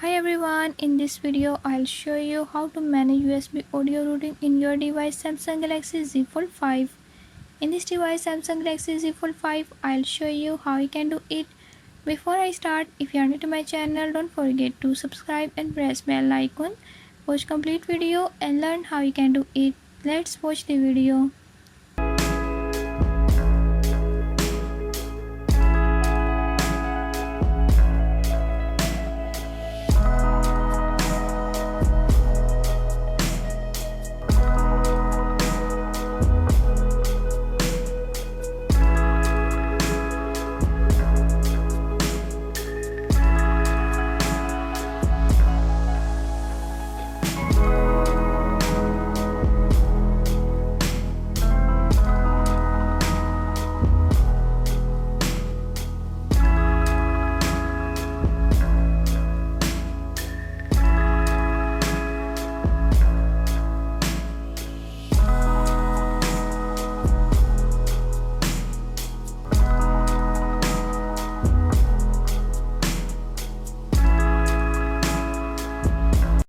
Hi everyone, in this video I'll show you how to manage USB audio routing in your device Samsung Galaxy Z Fold 5. In this device Samsung Galaxy Z Fold 5, I'll show you how you can do it. Before I start, if you are new to my channel, don't forget to subscribe and press bell icon. Watch complete video and learn how you can do it. Let's watch the video.